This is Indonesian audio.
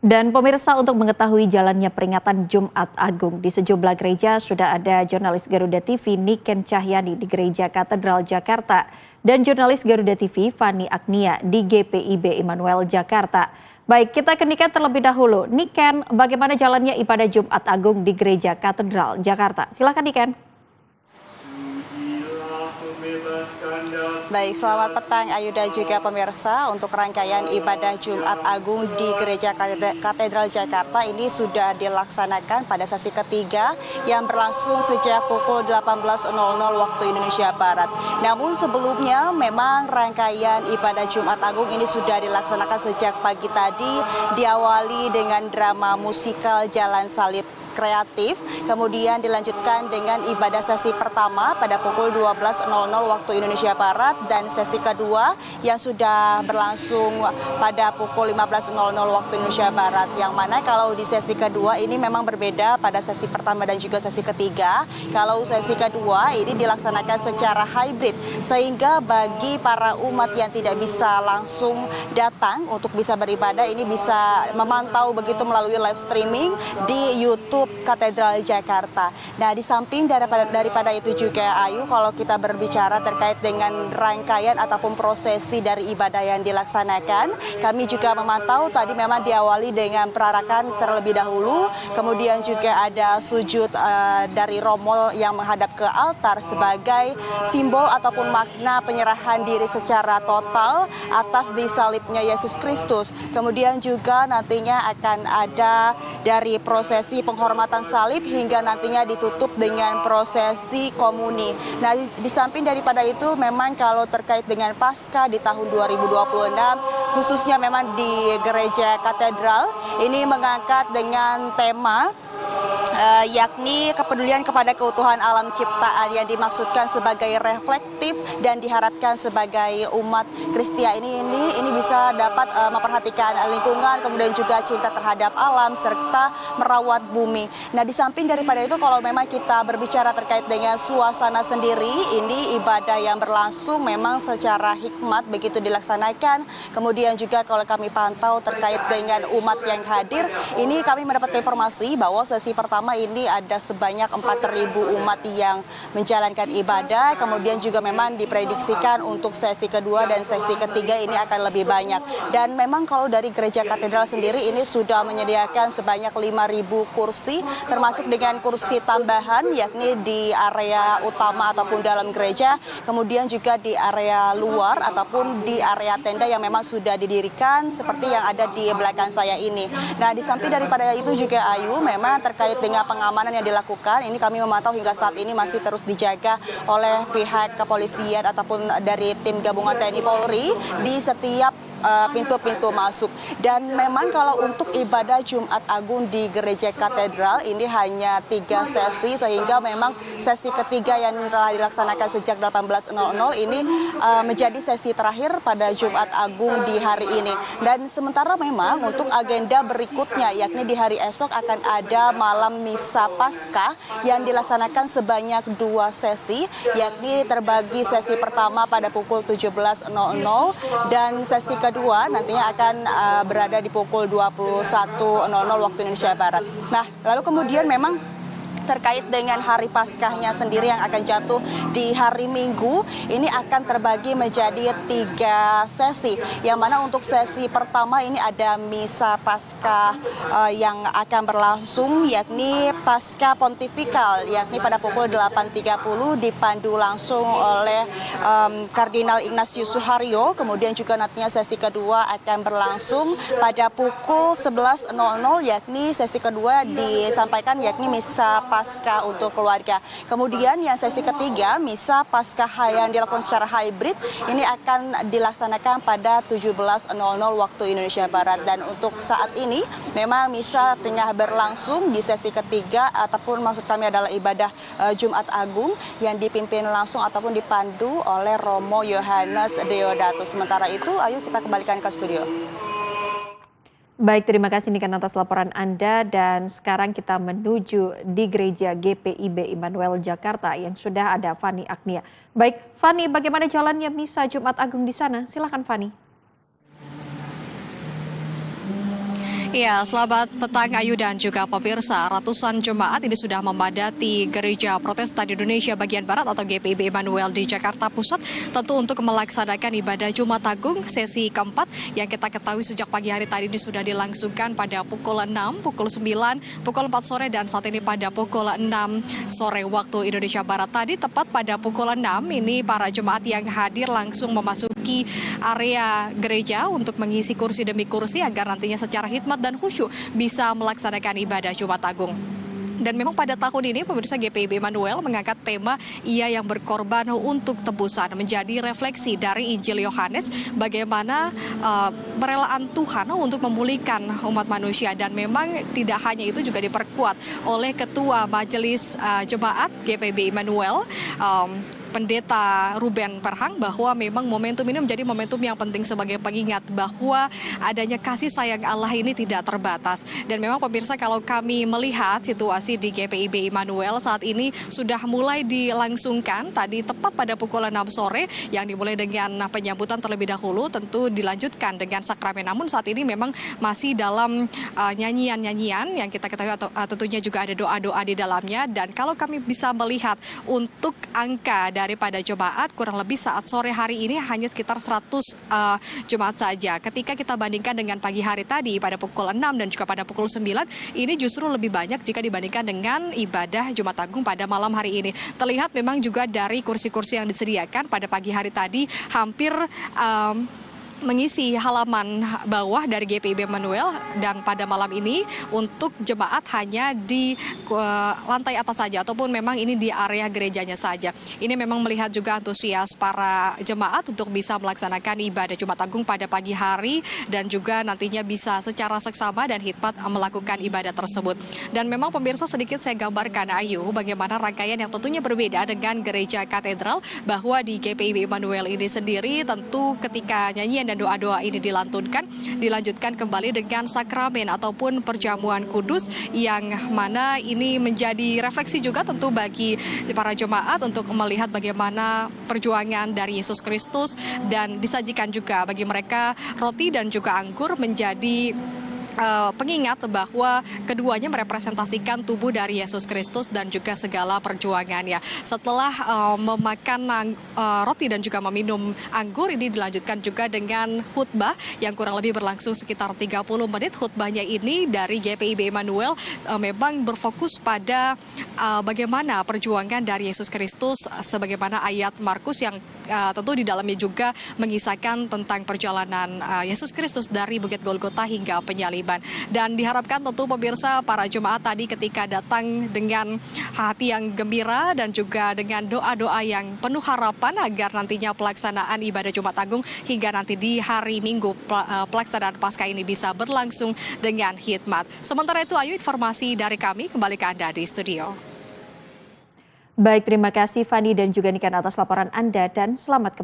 Dan pemirsa, untuk mengetahui jalannya peringatan Jumat Agung di sejumlah gereja sudah ada jurnalis Garuda TV Niken Cahyani di Gereja Katedral Jakarta dan jurnalis Garuda TV Fani Agnia di GPIB Immanuel Jakarta. Baik, kita ke Niken terlebih dahulu. Niken, bagaimana jalannya ibadah Jumat Agung di Gereja Katedral Jakarta? Silakan Niken. Baik, selamat petang Ayu dan juga pemirsa. Untuk rangkaian ibadah Jumat Agung di Gereja Katedral Jakarta ini sudah dilaksanakan pada sesi ketiga yang berlangsung sejak pukul 18.00 waktu Indonesia Barat. Namun sebelumnya memang rangkaian ibadah Jumat Agung ini sudah dilaksanakan sejak pagi tadi, diawali dengan drama musikal Jalan Salib kreatif, kemudian dilanjutkan dengan ibadah sesi pertama pada pukul 12.00 waktu Indonesia Barat dan sesi kedua yang sudah berlangsung pada pukul 15.00 waktu Indonesia Barat, yang mana kalau di sesi kedua ini memang berbeda pada sesi pertama dan juga sesi ketiga. Kalau sesi kedua ini dilaksanakan secara hybrid, sehingga bagi para umat yang tidak bisa langsung datang untuk bisa beribadah ini bisa memantau begitu melalui live streaming di YouTube Katedral Jakarta. Nah, di samping daripada itu juga Ayu, kalau kita berbicara terkait dengan rangkaian ataupun prosesi dari ibadah yang dilaksanakan, kami juga memantau tadi memang diawali dengan perarakan terlebih dahulu, kemudian juga ada sujud dari romo yang menghadap ke altar sebagai simbol ataupun makna penyerahan diri secara total atas disalibnya Yesus Kristus. Kemudian juga nantinya akan ada dari prosesi penghormatan salib hingga nantinya ditutup dengan prosesi komuni. Nah, di samping daripada itu memang kalau terkait dengan Paskah di tahun 2026 khususnya memang di Gereja Katedral ini mengangkat dengan tema yakni kepedulian kepada keutuhan alam ciptaan, yang dimaksudkan sebagai reflektif dan diharapkan sebagai umat Kristia ini bisa dapat memperhatikan lingkungan, kemudian juga cinta terhadap alam serta merawat bumi. Nah, di samping daripada itu kalau memang kita berbicara terkait dengan suasana sendiri, ini ibadah yang berlangsung memang secara hikmat begitu dilaksanakan. Kemudian juga kalau kami pantau terkait dengan umat yang hadir, ini kami mendapat informasi bahwa sesi pertama ini ada sebanyak 4.000 umat yang menjalankan ibadah. Kemudian juga memang diprediksikan untuk sesi kedua dan sesi ketiga ini akan lebih banyak. Dan memang kalau dari Gereja Katedral sendiri ini sudah menyediakan sebanyak 5.000 kursi, termasuk dengan kursi tambahan yakni di area utama ataupun dalam gereja, kemudian juga di area luar ataupun di area tenda yang memang sudah didirikan seperti yang ada di belakang saya ini. Nah, di samping daripada itu juga Ayu, memang terkait dengan pengamanan yang dilakukan, ini kami memantau hingga saat ini masih terus dijaga oleh pihak kepolisian ataupun dari tim gabungan TNI Polri di setiap pintu-pintu masuk. Dan memang kalau untuk ibadah Jumat Agung di Gereja Katedral ini hanya 3 sesi, sehingga memang sesi ketiga yang telah dilaksanakan sejak 18.00 ini menjadi sesi terakhir pada Jumat Agung di hari ini. Dan sementara memang untuk agenda berikutnya yakni di hari esok akan ada malam misa Paskah yang dilaksanakan sebanyak 2 sesi, yakni terbagi sesi pertama pada pukul 17.00 dan sesi kedua nantinya akan berada di pukul 21.00 waktu Indonesia Barat. Nah, lalu kemudian memang terkait dengan hari Paskahnya sendiri yang akan jatuh di hari Minggu, ini akan terbagi menjadi 3 sesi, yang mana untuk sesi pertama ini ada misa Paskah yang akan berlangsung yakni Paskah Pontifikal, yakni pada pukul 8.30 dipandu langsung oleh Kardinal Ignatius Suharyo. Kemudian juga nantinya sesi kedua akan berlangsung pada pukul 11.00, yakni sesi kedua disampaikan yakni misa Paskah untuk keluarga. Kemudian yang sesi ketiga, misa Paskah yang dilakukan secara hybrid ini akan dilaksanakan pada 17.00 waktu Indonesia Barat. Dan untuk saat ini memang misa tengah berlangsung di sesi ketiga, ataupun maksud kami adalah ibadah Jumat Agung yang dipimpin langsung ataupun dipandu oleh Romo Yohanes Deodatus. Sementara itu, ayo kita kembalikan ke studio. Baik, terima kasih Niken atas laporan Anda, dan sekarang kita menuju di Gereja GPIB Immanuel Jakarta yang sudah ada Fani Agnia. Baik, Fani, bagaimana jalannya misa Jumat Agung di sana? Silakan Fani. Ya, selamat petang Ayu dan juga pemirsa. Ratusan jemaat ini sudah memadati Gereja Protestan Indonesia bagian Barat atau GPIB Immanuel di Jakarta Pusat, tentu untuk melaksanakan ibadah Jumat Agung sesi keempat yang kita ketahui sejak pagi hari tadi ini sudah dilangsungkan pada pukul 6, pukul 9, pukul 4 sore dan saat ini pada pukul 6 sore waktu Indonesia Barat. Tadi tepat pada pukul 6 ini para jemaat yang hadir langsung memasuki area gereja untuk mengisi kursi demi kursi agar nantinya secara hikmat dan khusyuk bisa melaksanakan ibadah Jumat Agung. Dan memang pada tahun ini pemirsa GPIB Immanuel mengangkat tema Ia yang berkorban untuk tebusan menjadi refleksi dari Injil Yohanes bagaimana perelaan Tuhan untuk memulihkan umat manusia. Dan memang tidak hanya itu juga diperkuat oleh Ketua Majelis Jemaat GPIB Immanuel Pendeta Ruben Perhang bahwa memang momentum ini menjadi momentum yang penting sebagai pengingat bahwa adanya kasih sayang Allah ini tidak terbatas. Dan memang pemirsa kalau kami melihat situasi di GPIB Immanuel saat ini sudah mulai dilangsungkan tadi tepat pada pukul 6 sore yang dimulai dengan penyambutan terlebih dahulu tentu dilanjutkan dengan sakramen. Namun saat ini memang masih dalam nyanyian-nyanyian yang kita ketahui atau tentunya juga ada doa-doa di dalamnya. Dan kalau kami bisa melihat untuk angka daripada jemaat kurang lebih saat sore hari ini hanya sekitar 100 jemaat saja. Ketika kita bandingkan dengan pagi hari tadi pada pukul 6 dan juga pada pukul 9, ini justru lebih banyak jika dibandingkan dengan ibadah Jumat Agung pada malam hari ini. Terlihat memang juga dari kursi-kursi yang disediakan pada pagi hari tadi hampir mengisi halaman bawah dari GPIB Immanuel dan pada malam ini untuk jemaat hanya di lantai atas saja ataupun memang ini di area gerejanya saja. Ini memang melihat juga antusias para jemaat untuk bisa melaksanakan ibadah Jumat Agung pada pagi hari dan juga nantinya bisa secara seksama dan hikmat melakukan ibadah tersebut. Dan memang pemirsa sedikit saya gambarkan Ayu bagaimana rangkaian yang tentunya berbeda dengan gereja katedral bahwa di GPIB Immanuel ini sendiri tentu ketika nyanyian dan doa-doa ini dilanjutkan kembali dengan sakramen ataupun perjamuan kudus yang mana ini menjadi refleksi juga tentu bagi para jemaat untuk melihat bagaimana perjuangan dari Yesus Kristus dan disajikan juga bagi mereka roti dan juga anggur menjadi pengingat bahwa keduanya merepresentasikan tubuh dari Yesus Kristus dan juga segala perjuangannya. Setelah memakan roti dan juga meminum anggur, ini dilanjutkan juga dengan khutbah yang kurang lebih berlangsung sekitar 30 menit. Khutbahnya ini dari GPIB Immanuel memang berfokus pada bagaimana perjuangan dari Yesus Kristus sebagaimana ayat Markus yang tentu di dalamnya juga mengisahkan tentang perjalanan Yesus Kristus dari Bukit Golgota hingga penyaliban. Dan diharapkan tentu pemirsa para jemaat tadi ketika datang dengan hati yang gembira dan juga dengan doa-doa yang penuh harapan agar nantinya pelaksanaan ibadah Jumat Agung hingga nanti di hari Minggu pelaksanaan Paskah ini bisa berlangsung dengan hikmat. Sementara itu Ayu, informasi dari kami kembali ke Anda di studio. Baik, terima kasih Fani dan juga Niken atas laporan Anda dan selamat kembali.